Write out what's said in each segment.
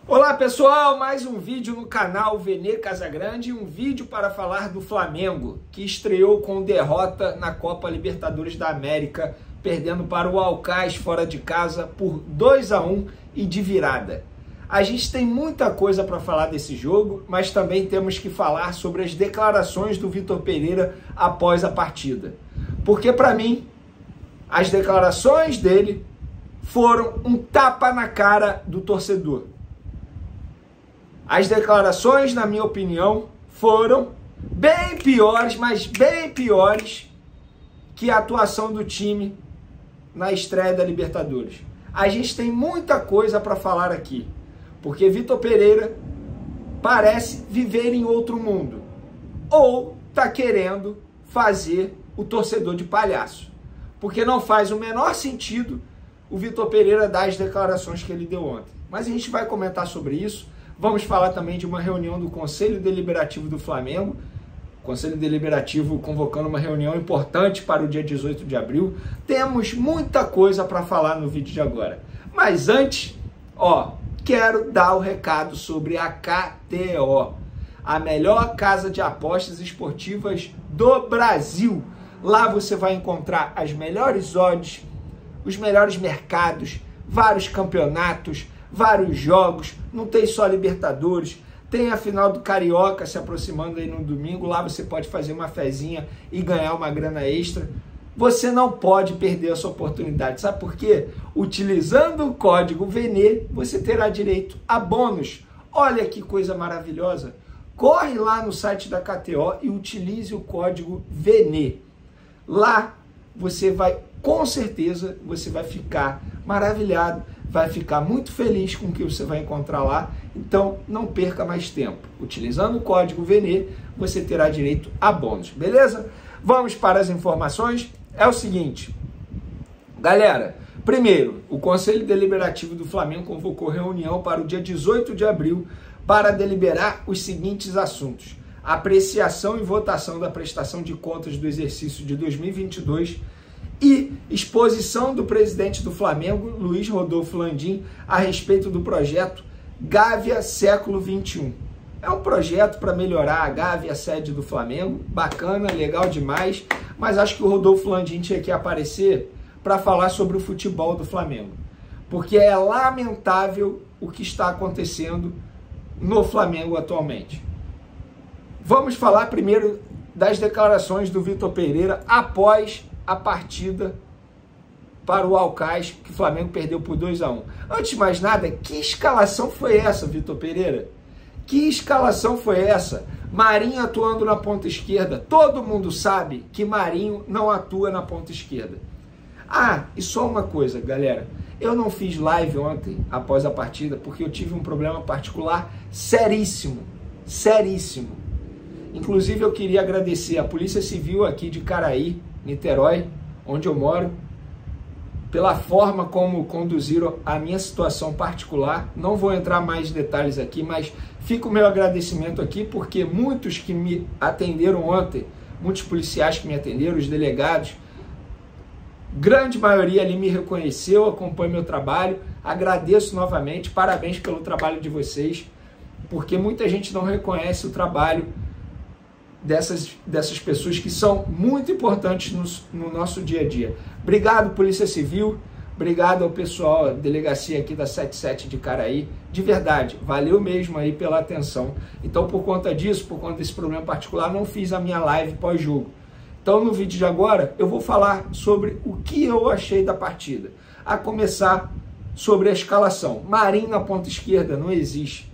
Olá pessoal, mais um vídeo no canal Vene Casagrande, um vídeo para falar do Flamengo, que estreou com derrota na Copa Libertadores da América, perdendo para o Aucas fora de casa por 2-1 e de virada. A gente tem muita coisa para falar desse jogo, mas também temos que falar sobre as declarações do Vitor Pereira após a partida. Porque para mim, as declarações dele foram um tapa na cara do torcedor. As declarações, na minha opinião, foram bem piores, mas bem piores que a atuação do time na estreia da Libertadores. A gente tem muita coisa para falar aqui, porque Vitor Pereira parece viver em outro mundo, ou está querendo fazer o torcedor de palhaço, porque não faz o menor sentido o Vitor Pereira dar as declarações que ele deu ontem. Mas a gente vai comentar sobre isso. Vamos falar também de uma reunião do Conselho Deliberativo do Flamengo, Conselho Deliberativo convocando uma reunião importante para o dia 18 de abril. Temos muita coisa para falar no vídeo de agora. Mas antes, quero dar o recado sobre a KTO, a melhor casa de apostas esportivas do Brasil. Lá você vai encontrar as melhores odds, os melhores mercados, vários campeonatos, vários jogos, não tem só Libertadores, tem a final do Carioca se aproximando aí no domingo, lá você pode fazer uma fezinha e ganhar uma grana extra. Você não pode perder essa oportunidade, sabe por quê? Utilizando o código VENE, você terá direito a bônus. Olha que coisa maravilhosa! Corre lá no site da KTO e utilize o código VENE. Lá você vai, com certeza, você vai ficar maravilhado, vai ficar muito feliz com o que você vai encontrar lá. Então, não perca mais tempo. Utilizando o código VENE, você terá direito a bônus, beleza? Vamos para as informações. É o seguinte, galera, primeiro, o Conselho Deliberativo do Flamengo convocou reunião para o dia 18 de abril para deliberar os seguintes assuntos: apreciação e votação da prestação de contas do exercício de 2022 e exposição do presidente do Flamengo, Luiz Rodolfo Landim, a respeito do projeto Gávea Século XXI. É um projeto para melhorar a Gávea, sede do Flamengo, bacana, legal demais, mas acho que o Rodolfo Landim tinha que aparecer para falar sobre o futebol do Flamengo, porque é lamentável o que está acontecendo no Flamengo atualmente. Vamos falar primeiro das declarações do Vitor Pereira após a partida para o Aucas, que o Flamengo perdeu por 2-1. Antes de mais nada, que escalação foi essa, Vitor Pereira? Que escalação foi essa? Marinho atuando na ponta esquerda. Todo mundo sabe que Marinho não atua na ponta esquerda. E só uma coisa, galera. Eu não fiz live ontem, após a partida, porque eu tive um problema particular seríssimo. Seríssimo. Inclusive, eu queria agradecer a Polícia Civil aqui de Caraí, Niterói, onde eu moro, pela forma como conduziram a minha situação particular. Não vou entrar mais em detalhes aqui, mas fica o meu agradecimento aqui, porque muitos que me atenderam ontem, muitos policiais que me atenderam, os delegados, grande maioria ali me reconheceu, acompanha meu trabalho. Agradeço novamente, parabéns pelo trabalho de vocês, porque muita gente não reconhece o trabalho dessas pessoas que são muito importantes no nosso dia a dia. Obrigado, Polícia Civil, obrigado ao pessoal da delegacia aqui da 77 de Caraí, de verdade, valeu mesmo aí pela atenção. Então, por conta disso, por conta desse problema particular, não fiz a minha live pós-jogo. Então, no vídeo de agora, eu vou falar sobre o que eu achei da partida. A começar sobre a escalação. Marinho na ponta esquerda não existe.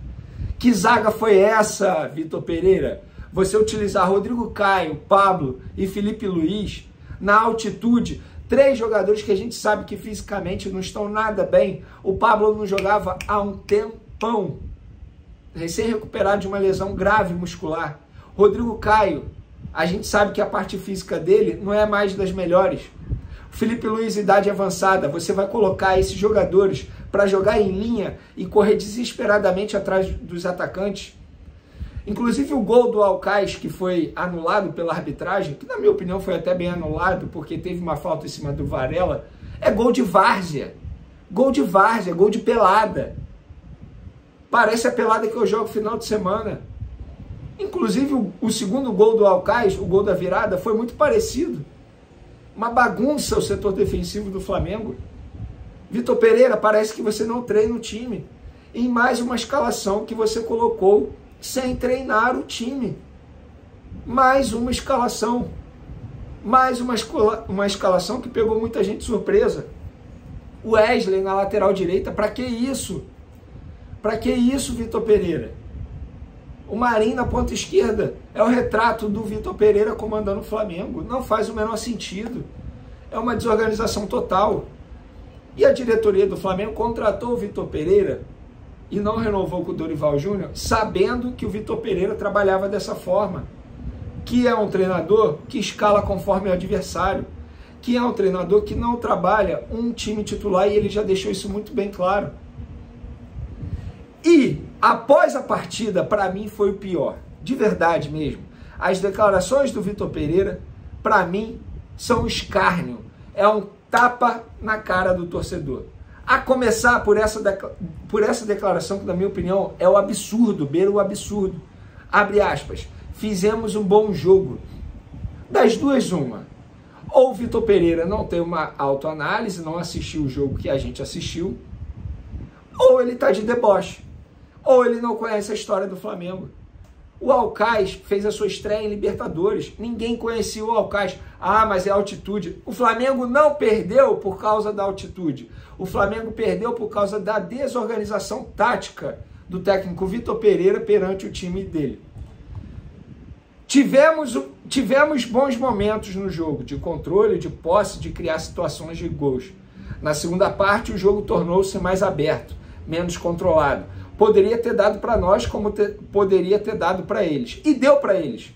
Que zaga foi essa, Vitor Pereira? Você utilizar Rodrigo Caio, Pablo e Felipe Luiz na altitude, 3 jogadores que a gente sabe que fisicamente não estão nada bem. O Pablo não jogava há um tempão, recém-recuperado de uma lesão grave muscular. Rodrigo Caio, a gente sabe que a parte física dele não é mais das melhores. Felipe Luiz, idade avançada, você vai colocar esses jogadores para jogar em linha e correr desesperadamente atrás dos atacantes. Inclusive o gol do Aucas, que foi anulado pela arbitragem, que na minha opinião foi até bem anulado, porque teve uma falta em cima do Varela, é gol de várzea. Gol de várzea, gol de pelada. Parece a pelada que eu jogo final de semana. Inclusive, o segundo gol do Alcaís, o gol da virada, foi muito parecido. Uma bagunça o setor defensivo do Flamengo. Vitor Pereira, parece que você não treina o time. Em mais uma escalação que você colocou sem treinar o time. Mais uma escalação. Mais uma escalação que pegou muita gente de surpresa. O Wesley na lateral direita, para que isso? Para que isso, Vitor Pereira? O Marinho na ponta esquerda é o retrato do Vitor Pereira comandando o Flamengo. Não faz o menor sentido. É uma desorganização total. E a diretoria do Flamengo contratou o Vitor Pereira e não renovou com o Dorival Júnior, sabendo que o Vitor Pereira trabalhava dessa forma. Que é um treinador que escala conforme o adversário. Que é um treinador que não trabalha um time titular, e ele já deixou isso muito bem claro. E, após a partida, para mim foi o pior. De verdade mesmo. As declarações do Vitor Pereira, para mim, são um escárnio. É um tapa na cara do torcedor. A começar por essa declaração, que na minha opinião é o absurdo, beira o absurdo. Abre aspas. Fizemos um bom jogo. Das duas, uma. Ou o Vitor Pereira não tem uma autoanálise, não assistiu o jogo que a gente assistiu, ou ele está de deboche, ou ele não conhece a história do Flamengo. O Alcaís fez a sua estreia em Libertadores. Ninguém conhecia o Alcaís. Ah, mas é altitude. O Flamengo não perdeu por causa da altitude. O Flamengo perdeu por causa da desorganização tática do técnico Vitor Pereira perante o time dele. Tivemos bons momentos no jogo, de controle, de posse, de criar situações de gols. Na segunda parte, o jogo tornou-se mais aberto, menos controlado. Poderia ter dado para nós, como poderia ter dado para eles. E deu para eles.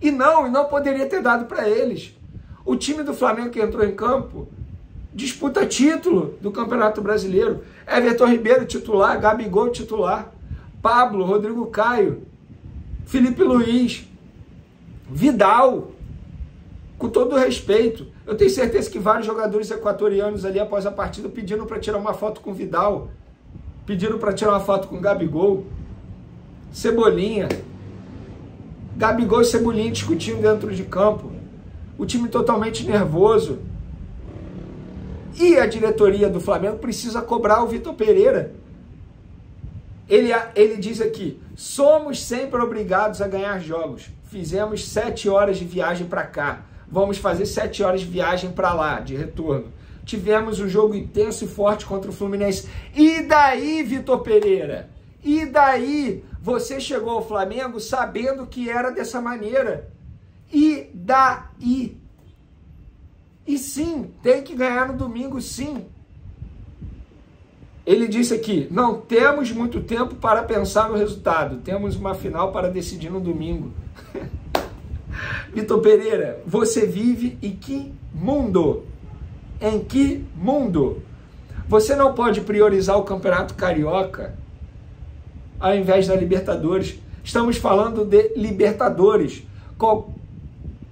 E não poderia ter dado para eles. O time do Flamengo que entrou em campo disputa título do Campeonato Brasileiro. Everton Ribeiro titular, Gabigol titular, Pablo, Rodrigo Caio, Felipe Luiz, Vidal, com todo o respeito. Eu tenho certeza que vários jogadores equatorianos ali após a partida pediram para tirar uma foto com o Vidal, pediram para tirar uma foto com o Gabigol, Cebolinha, Gabigol e Cebolinha discutindo dentro de campo, o time totalmente nervoso. E a diretoria do Flamengo precisa cobrar o Vitor Pereira. Ele diz aqui: somos sempre obrigados a ganhar jogos. Fizemos 7 horas de viagem para cá. Vamos fazer 7 horas de viagem para lá, de retorno. Tivemos um jogo intenso e forte contra o Fluminense. E daí, Vitor Pereira? E daí? Você chegou ao Flamengo sabendo que era dessa maneira. E daí? E sim, tem que ganhar no domingo, sim. Ele disse aqui: não temos muito tempo para pensar no resultado. Temos uma final para decidir no domingo. Vitor Pereira, você vive em que mundo? Em que mundo? Você não pode priorizar o Campeonato Carioca ao invés da Libertadores. Estamos falando de Libertadores.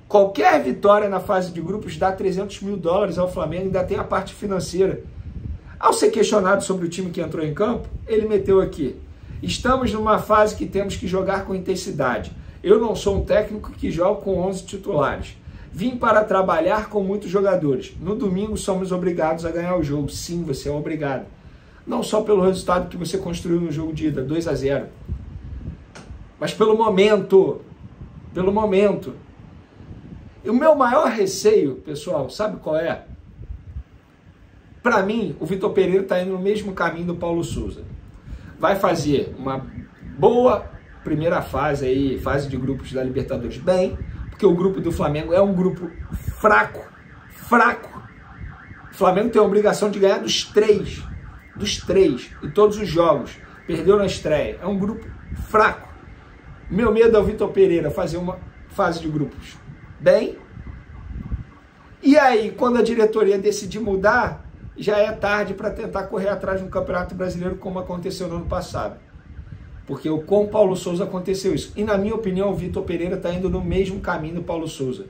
Qualquer vitória na fase de grupos dá $300 mil ao Flamengo, ainda tem a parte financeira. Ao ser questionado sobre o time que entrou em campo, ele meteu aqui: estamos numa fase que temos que jogar com intensidade. Eu não sou um técnico que joga com 11 titulares. Vim para trabalhar com muitos jogadores. No domingo somos obrigados a ganhar o jogo. Sim, você é obrigado. Não só pelo resultado que você construiu no jogo de ida, 2-0. Mas pelo momento. Pelo momento. E o meu maior receio, pessoal, sabe qual é? Para mim, o Vitor Pereira está indo no mesmo caminho do Paulo Souza. Vai fazer uma boa primeira fase aí, fase de grupos da Libertadores, bem, porque o grupo do Flamengo é um grupo fraco. O Flamengo tem a obrigação de ganhar dos três, em todos os jogos. Perdeu na estreia. É um grupo fraco. Meu medo é o Vitor Pereira fazer uma fase de grupos bem. E aí, quando a diretoria decidir mudar, já é tarde para tentar correr atrás de um Campeonato Brasileiro como aconteceu no ano passado. Porque com o Paulo Souza aconteceu isso. E na minha opinião, o Vitor Pereira está indo no mesmo caminho do Paulo Souza.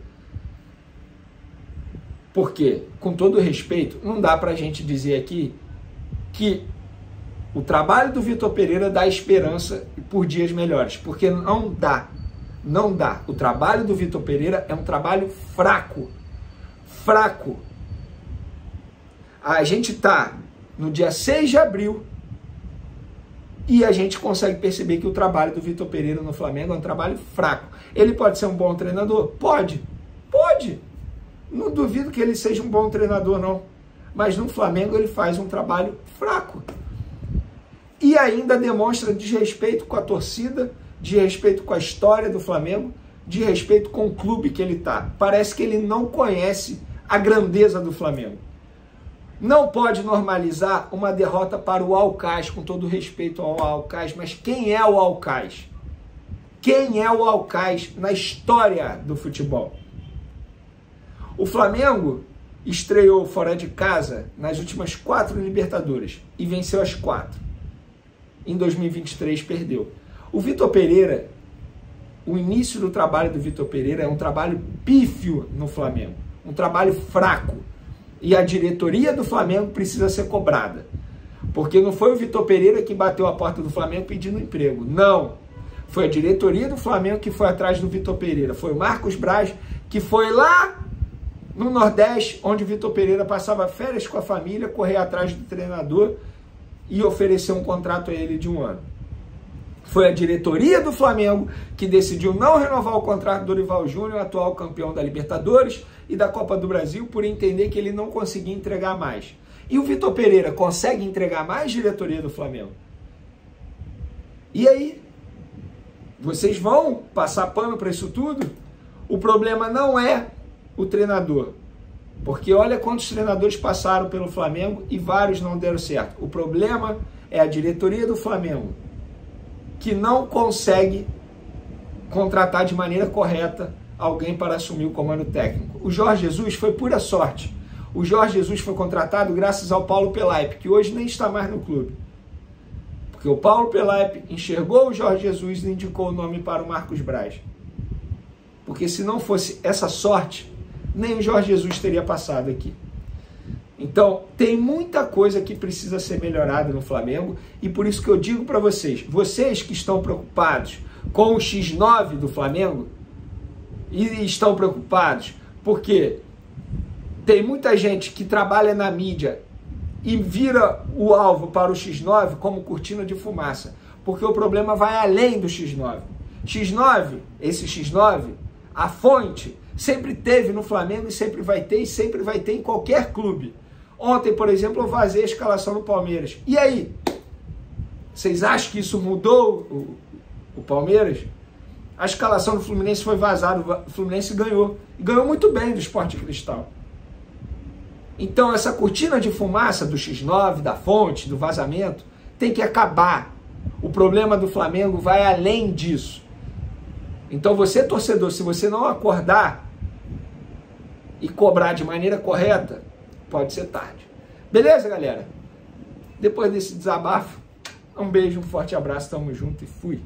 Porque, com todo respeito, não dá para a gente dizer aqui que O trabalho do Vitor Pereira dá esperança por dias melhores, porque não dá. O trabalho do Vitor Pereira é um trabalho fraco. A gente está no dia 6 de abril e a gente consegue perceber que o trabalho do Vitor Pereira no Flamengo é um trabalho fraco. Ele pode ser um bom treinador? Pode. Não duvido que ele seja um bom treinador, não. Mas no Flamengo ele faz um trabalho fraco. E ainda demonstra desrespeito com a torcida, desrespeito com a história do Flamengo, desrespeito com o clube que ele está. Parece que ele não conhece a grandeza do Flamengo. Não pode normalizar uma derrota para o Alcás, com todo respeito ao Alcás, mas quem é o Alcás? Quem é o Alcás na história do futebol? O Flamengo estreou fora de casa nas últimas 4 Libertadores e venceu as 4. Em 2023 perdeu. O Vitor Pereira, o início do trabalho do Vitor Pereira é um trabalho pífio no Flamengo, um trabalho fraco. E a diretoria do Flamengo precisa ser cobrada. Porque não foi o Vitor Pereira que bateu a porta do Flamengo pedindo emprego. Não. Foi a diretoria do Flamengo que foi atrás do Vitor Pereira. Foi o Marcos Braz que foi lá no Nordeste, onde o Vitor Pereira passava férias com a família, correr atrás do treinador e oferecer um contrato a ele de 1 ano. Foi a diretoria do Flamengo que decidiu não renovar o contrato do Dorival Júnior, atual campeão da Libertadores e da Copa do Brasil, por entender que ele não conseguia entregar mais. E o Vitor Pereira consegue entregar mais, diretoria do Flamengo? E aí? Vocês vão passar pano para isso tudo? O problema não é o treinador. Porque olha quantos treinadores passaram pelo Flamengo e vários não deram certo. O problema é a diretoria do Flamengo, que não consegue contratar de maneira correta alguém para assumir o comando técnico. O Jorge Jesus foi pura sorte. O Jorge Jesus foi contratado graças ao Paulo Pelaipe, que hoje nem está mais no clube. Porque o Paulo Pelaipe enxergou o Jorge Jesus e indicou o nome para o Marcos Braz. Porque se não fosse essa sorte, nem o Jorge Jesus teria passado aqui. Então, tem muita coisa que precisa ser melhorada no Flamengo e por isso que eu digo para vocês, vocês que estão preocupados com o X9 do Flamengo e estão preocupados porque tem muita gente que trabalha na mídia e vira o alvo para o X9 como cortina de fumaça, porque o problema vai além do X9. X9, esse X9, a fonte sempre teve no Flamengo e sempre vai ter em qualquer clube. Ontem, por exemplo, eu vazei a escalação no Palmeiras. E aí? Vocês acham que isso mudou o Palmeiras? A escalação do Fluminense foi vazada, o Fluminense ganhou. E ganhou muito bem do Sport Cristal. Então, essa cortina de fumaça do X9, da fonte, do vazamento, tem que acabar. O problema do Flamengo vai além disso. Então, você, torcedor, se você não acordar e cobrar de maneira correta, pode ser tarde. Beleza, galera? Depois desse desabafo, um beijo, um forte abraço, tamo junto e fui!